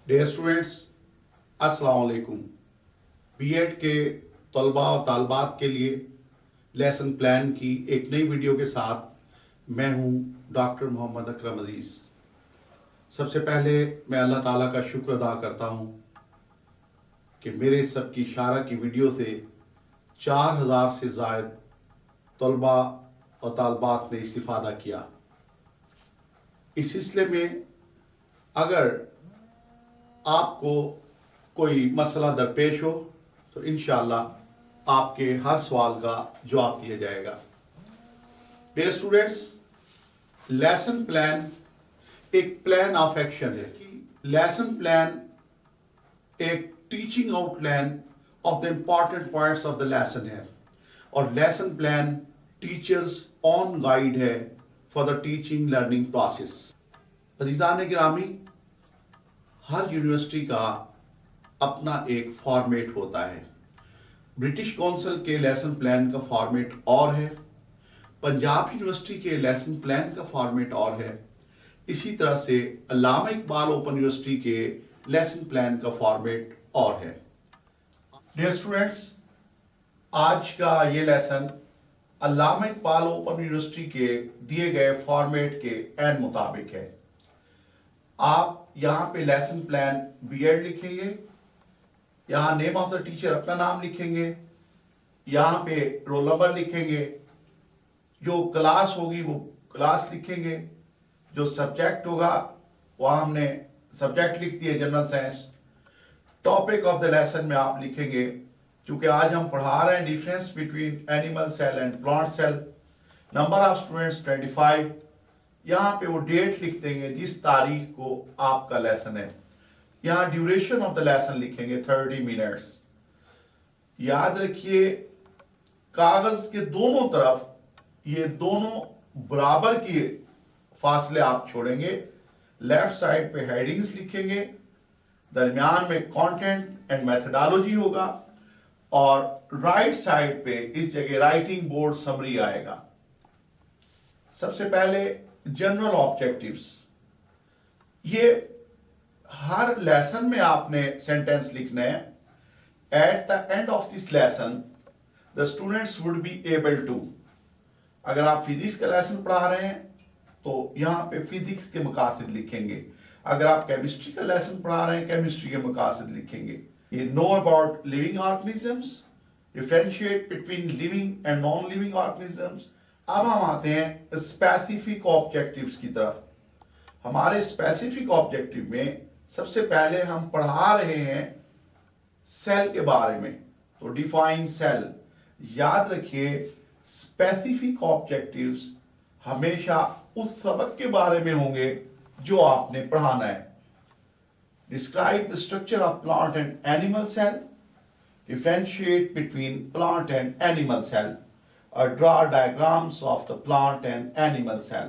Dear students, अस्सलाम वालेकुम। BEd के तलबा और तालबात के लिए लेसन प्लान की एक नई वीडियो के साथ मैं हूं डॉक्टर मोहम्मद अकरम अजीज़। सबसे पहले मैं अल्लाह ताला का शुक्र अदा करता हूं कि मेरे सबकी इशारा की वीडियो से 4000 से ज़ायद तलबा और तालबात ने इस्तिफ़ादा किया। इस सिलसिले में अगर आपको कोई मसला दरपेश हो तो इंशाअल्लाह आपके हर सवाल का जवाब दिया जाएगा। डियर स्टूडेंट्स, लेसन प्लान एक प्लान ऑफ एक्शन है कि लेसन प्लान एक teaching outline of the important points of the lesson है और lesson plan teachers on guide है for the teaching learning process. अजीज़ान गिरामी, हर यूनिवर्सिटी का अपना एक फॉर्मेट होता है। ब्रिटिश काउंसिल के लेसन प्लान का फॉर्मेट और है, पंजाब यूनिवर्सिटी के लेसन प्लान का फॉर्मेट और है, इसी तरह से अल्लामा इकबाल ओपन यूनिवर्सिटी के लेसन प्लान का फॉर्मेट और है। डियर स्टूडेंट्स, आज का ये लेसन अल्लामा इकबाल ओपन यूनिवर्सिटी के दिए गए फॉर्मेट के एन मुताबिक है। आप यहाँ पे लेसन प्लान बीएड लिखेंगे, यहाँ नेम ऑफ द टीचर अपना नाम लिखेंगे, यहाँ पे रोल नंबर लिखेंगे, जो क्लास होगी वो क्लास लिखेंगे, जो सब्जेक्ट होगा वहाँ हमने सब्जेक्ट लिख दिया general science. Topic of the lesson में आप लिखेंगे, चूंकि आज हम पढ़ा रहे हैं difference between animal cell and plant cell. Number of students 25। यहाँ पे वो डेट लिख देंगे जिस तारीख को आपका लेसन है। यहाँ ड्यूरेशन ऑफ द लेसन लिखेंगे 30 मिनट्स। याद रखिए, कागज के दोनों तरफ ये दोनों बराबर के फासले आप छोड़ेंगे। लेफ्ट साइड पे हेडिंग्स लिखेंगे, दरमियान में कंटेंट एंड मेथडोलॉजी होगा और राइट साइड पे इस जगह राइटिंग बोर्ड समरी आएगा। सबसे पहले जनरल ऑब्जेक्टिव्स, ये हर लेसन में आपने सेंटेंस लिखना है। At the end of this lesson the students would be able to, अगर आप फिजिक्स का लेसन पढ़ा रहे हैं तो यहां पे फिजिक्स के मकासद लिखेंगे। अगर आप केमिस्ट्री का लेसन पढ़ा रहे हैं केमिस्ट्री के मकासद लिखेंगे। ये know about living organisms, differentiate between living and non living organisms. अब हम आते हैं स्पेसिफिक ऑब्जेक्टिव्स की तरफ। हमारे स्पेसिफिक ऑब्जेक्टिव में सबसे पहले हम पढ़ा रहे हैं सेल के बारे में, तो डिफाइन सेल। याद रखिए, स्पेसिफिक ऑब्जेक्टिव्स हमेशा उस सबक के बारे में होंगे जो आपने पढ़ाना है। Describe the structure of plant and animal cell, differentiate between plant and animal cell, or draw diagrams of the plant and animal cell.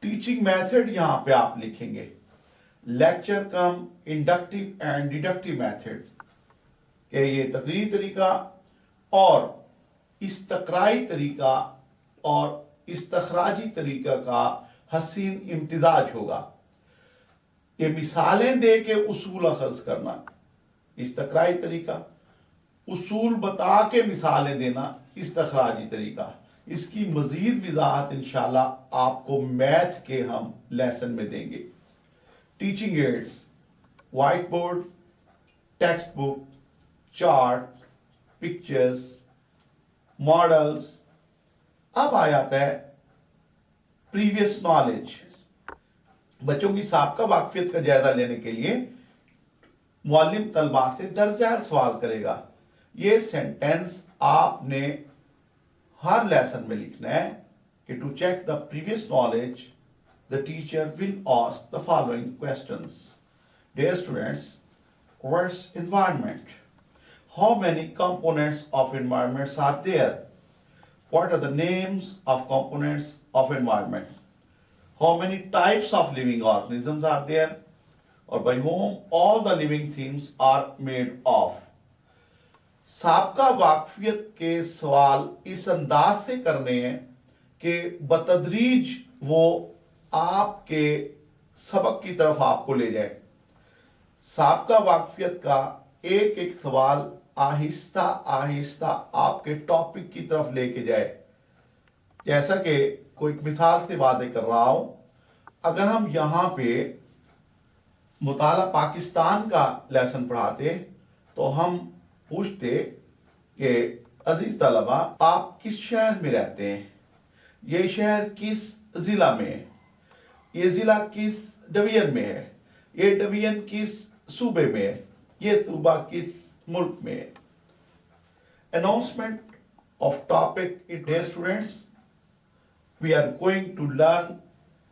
Teaching method यहां पे आप लिखेंगे, lecture cum inductive and deductive method के ये तकरीरी तरीका और इस्तक़राई तरीका और इस्तखराजी तरीका का हसीन इम्तिजाज होगा। ये मिसालें दे के उसूल अखज़ करना, इस्तक़राई तरीका, उसूल बता के मिसालें देना इस्तखराजी तरीका। इसकी मजीद वजाहत इंशाल्लाह आपको मैथ के हम लेसन में देंगे। Teaching ads, white board, text book, chart, pictures, models. अब आ जाता है प्रीवियस नॉलेज। बच्चों की साबका वाकफियत का जायजा लेने के लिए मुअल्लिम तलबा से दर्ज सवाल करेगा। ये सेंटेंस आपने हर लेसन में लिखना है कि to check the previous knowledge the teacher will ask the following questions. Dear students, what's environment? How many components of environments are there? What are the names of components of environment? How many types of living organisms are there? और by whom all the living things are made of? साबका वाकफियत के सवाल इस अंदाज से करने हैं कि बतदरीज वो आपके सबक की तरफ आपको ले जाए। साबका वाकफियत का एक एक सवाल आहिस्ता आहिस्ता आपके टॉपिक की तरफ लेके जाए। जैसा कि कोई मिसाल से बातें कर रहा हूं, अगर हम यहाँ पे मुताला पाकिस्तान का लेसन पढ़ाते तो हम पूछते कि अजीज तलबा, आप किस शहर में रहते हैं, ये शहर किस जिला में है, ये जिला किस डिवीजन में है, ये डिवीजन किस सूबे में है, ये सूबा किस मुल्क में है। Announcement of topic in dear students, we are going to learn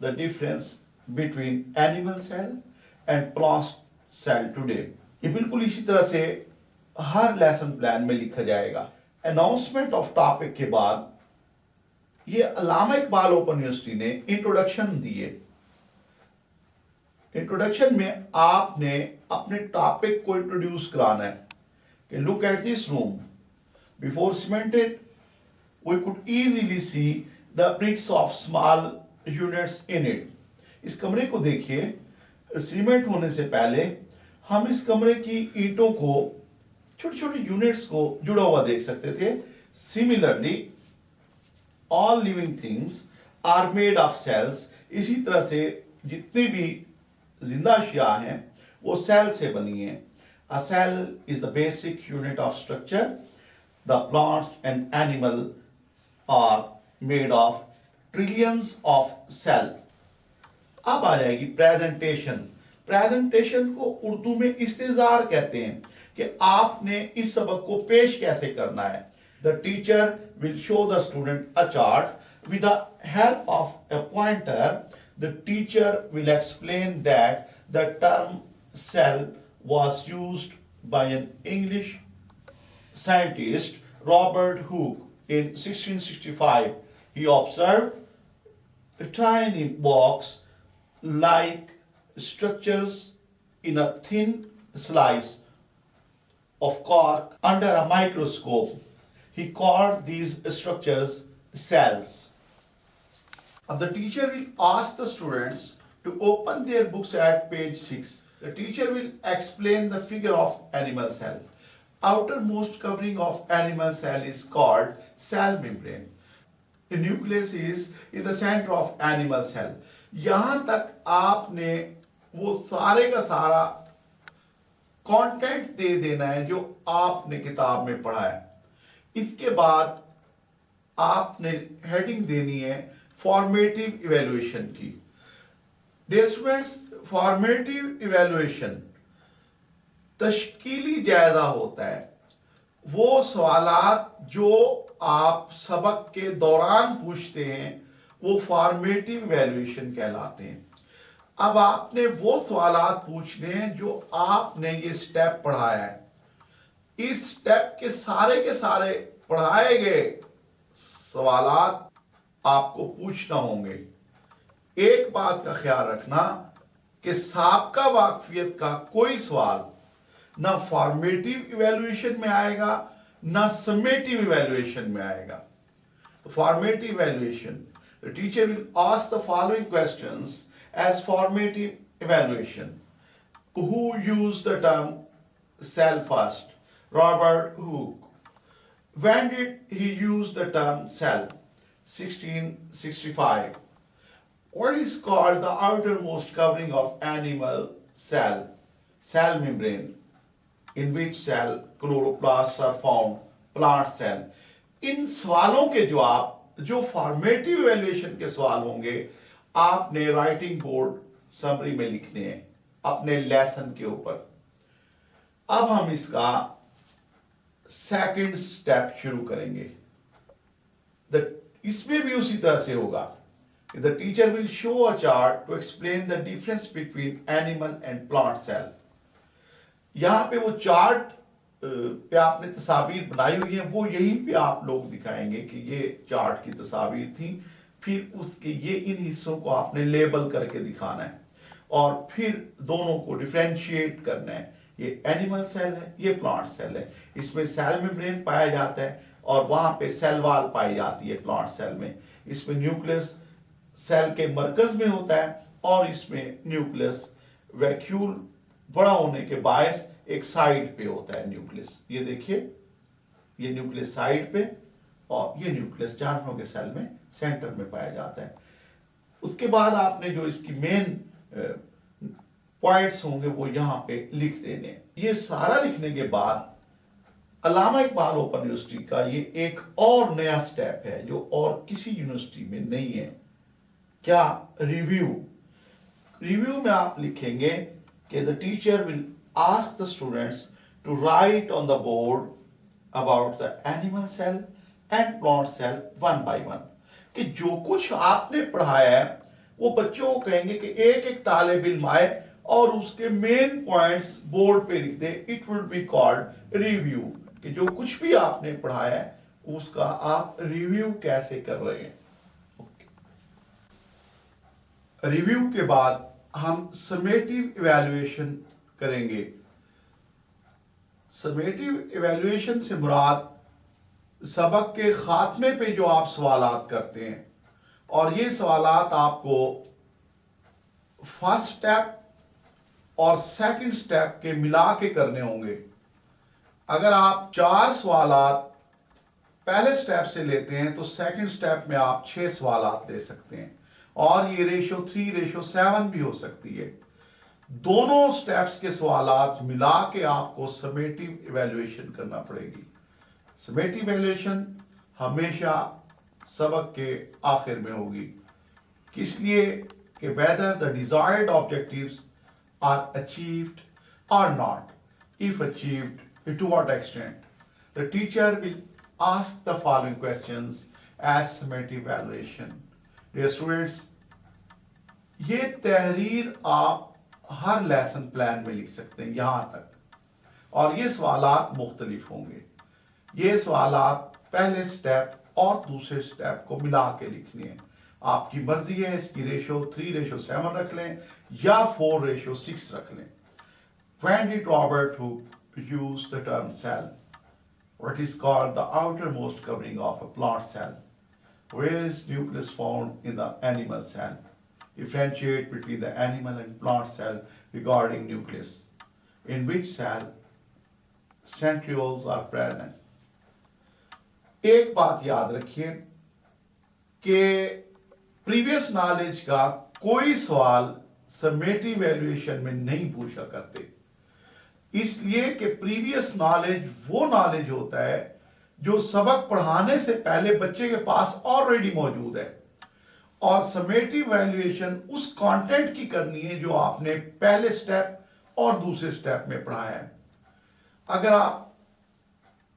the difference between animal cell and plant cell today. ये बिल्कुल इसी तरह से हर लेसन प्लान में लिखा जाएगा। अनाउंसमेंट ऑफ टॉपिक के बाद ये अल्लामा इकबाल ओपन यूनिवर्सिटी ने इंट्रोडक्शन दिए। इंट्रोडक्शन में आपने अपने टॉपिक को इंट्रोड्यूस कराना है कि look at this room, before cemented we could easily see the bricks of small units in it. इस कमरे को देखिए, सीमेंट होने से पहले हम इस कमरे की ईंटों को, छोटे छोटे यूनिट्स को जुड़ा हुआ देख सकते थे। Similarly all living things are made of cells. इसी तरह से जितनी भी जिंदा अशिया हैं वो सेल से बनी है। A cell is the basic unit of structure. The plants and animal are made of trillions of cell. अब आ जाएगी प्रेजेंटेशन। प्रेजेंटेशन को उर्दू में इस्तेजार कहते हैं कि आपने इस सबक को पेश कैसे करना है। The teacher will show the student a chart with the help of a pointer. The teacher will explain that the term cell was used by an English scientist, Robert Hooke, in 1665. He observed a tiny box-like structures in a thin slice of cork under a microscope. He called these structures cells. Now the teacher will ask the students to open their books at page 6. The teacher will explain the figure of animal cell. Outermost covering of animal cell is called cell membrane. The nucleus is in the center of animal cell. यहाँ तक आपने वो सारे का सारा content दे देना है जो आपने किताब में पढ़ा है। इसके बाद आपने हेडिंग देनी है फॉर्मेटिव इवैल्यूएशन की। डियर स्टूडेंट्स, फॉर्मेटिव इवैल्यूएशन तशकीली जायजा होता है। वो सवालात जो आप सबक के दौरान पूछते हैं वो फॉर्मेटिव इवैल्यूएशन कहलाते हैं। अब आपने वो सवालात पूछने हैं जो आपने ये स्टेप पढ़ाया है। इस स्टेप के सारे पढ़ाए गए सवालात आपको पूछना होंगे। एक बात का ख्याल रखना कि साबका वाकफियत का कोई सवाल ना फॉर्मेटिव इवैल्यूएशन में आएगा ना समेटिव इवैल्यूएशन में आएगा। तो formative evaluation, the teacher will ask the following questions as formative evaluation. Who used the term cell first? Robert Hooke. When did he use the term cell? 1665. What is called the outermost covering of animal cell? Cell membrane. In which cell chloroplasts are found? Plant cell. इन सवालों के जवाब जो formative evaluation के सवाल होंगे आपने writing board summary में लिखने हैं अपने लेसन के ऊपर। अब हम इसका सेकंड स्टेप शुरू करेंगे। इसमें भी उसी तरह से होगा। The teacher will show a chart to explain the difference between animal and plant cell. यहां पे वो चार्ट पे आपने तस्वीर बनाई हुई है, वो यहीं पे आप लोग दिखाएंगे कि ये चार्ट की तस्वीर थी। फिर उसके ये इन हिस्सों को आपने लेबल करके दिखाना है और फिर दोनों को डिफरेंशिएट करना है। ये एनिमल सेल है, ये प्लांट सेल है। इसमें सेल मेम्ब्रेन पाया जाता है और वहां पे सेल वॉल पाई जाती है प्लांट सेल में। इसमें न्यूक्लियस सेल के मरकज में होता है और इसमें न्यूक्लियस वैक्यूल बड़ा होने के बायस एक साइड पे होता है न्यूक्लियस। ये देखिए, ये न्यूक्लियस साइड पे और ये न्यूक्लियस जानवरों के सेल में सेंटर में पाया जाता है। उसके बाद आपने जो इसकी मेन पॉइंट्स होंगे वो यहां पे लिख देने। ये सारा लिखने के बाद अल्लामा इकबाल ओपन यूनिवर्सिटी का ये एक और नया स्टेप है जो और किसी यूनिवर्सिटी में नहीं है। क्या? रिव्यू। रिव्यू में आप लिखेंगे कि the teacher will ask the students to write on the board about the animal cell and plant cell one by one. कि जो कुछ आपने पढ़ाया है वो बच्चों को कहेंगे कि एक एक तालिब इल्म आए और उसके मेन पॉइंट्स बोर्ड पे लिख दे। It will be called review. कि जो कुछ भी आपने पढ़ाया है उसका आप रिव्यू कैसे कर रहे हैं। रिव्यू के बाद हम समेटिव इवैल्यूएशन करेंगे। समेटिव इवैल्यूएशन से मुराद सबक के खात्मे पे जो आप सवालात करते हैं, और ये सवालात आपको फर्स्ट स्टेप और सेकंड स्टेप के मिला के करने होंगे। अगर आप 4 सवालात पहले स्टेप से लेते हैं तो सेकंड स्टेप में आप 6 सवालात ले सकते हैं, और ये रेशो 3:7 भी हो सकती है। दोनों स्टेप्स के सवालात मिला के आपको समेटिव इवैल्यूएशन करना पड़ेगी। समेटिव इवैल्यूएशन हमेशा सबक के आखिर में होगी। किस लिए? कि whether the desired objectives are achieved और not. If achieved, to what extent? The teacher will ask the following questions as summative evaluation. Dear students, ये तहरीर आप हर लेसन प्लान में लिख सकते हैं यहां तक, और ये सवालात मुख्तलिफ होंगे। ये सवालात पहले स्टेप और दूसरे स्टेप को मिला के लिखने हैं। आपकी मर्जी है, इसकी रेशो 3:7 रख लें या 4:6 रख लें। When did Robert Hooke use the term cell? What is called the outermost covering of a plant cell? Where is nucleus found in the animal cell? Differentiate between the animal and plant cell regarding nucleus. In which cell centrioles are present? एक बात याद रखिए कि previous knowledge का कोई सवाल summative evaluation में नहीं पूछा करते, इसलिए कि प्रीवियस नॉलेज वो नॉलेज होता है जो सबक पढ़ाने से पहले बच्चे के पास ऑलरेडी मौजूद है, और समेटिव इवैल्यूएशन उस कंटेंट की करनी है जो आपने पहले स्टेप और दूसरे स्टेप में पढ़ाया है। अगर आप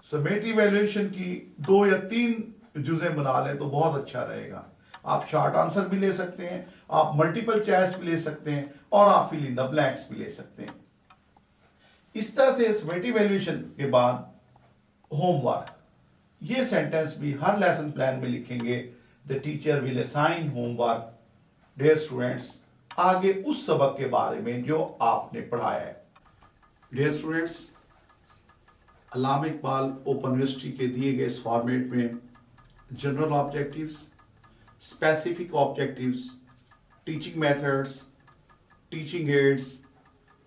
समेटिव इवैल्यूएशन की 2 या 3 जुज़ें बना लें तो बहुत अच्छा रहेगा। आप शॉर्ट आंसर भी ले सकते हैं, आप मल्टीपल चॉइस भी ले सकते हैं, और आप फिल इन द ब्लैंक्स भी ले सकते हैं। इस तरह से समेटिव इवैल्यूएशन के बाद होमवर्क, ये सेंटेंस भी हर लेसन प्लान में लिखेंगे। The teacher will assign homework dear students, आगे उस सबक के बारे में जो आपने पढ़ाया है। डियर स्टूडेंट्स, अल्लामा इकबाल ओपन यूनिवर्सिटी के दिए गए इस फॉर्मेट में general objectives, specific objectives, teaching methods, teaching ads,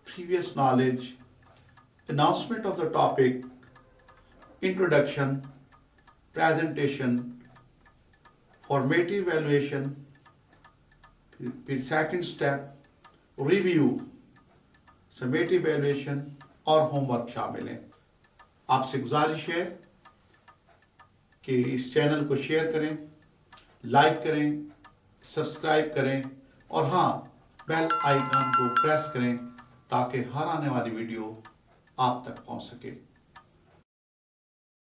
previous knowledge, announcement of the topic, introduction, presentation, formative evaluation, फिर second step review, summative evaluation और होमवर्क शामिल हैं। आपसे गुजारिश है कि इस चैनल को शेयर करें, लाइक करें, सब्सक्राइब करें, और हाँ, बेल आइकन को प्रेस करें ताकि हर आने वाली वीडियो आप तक पहुंच सके।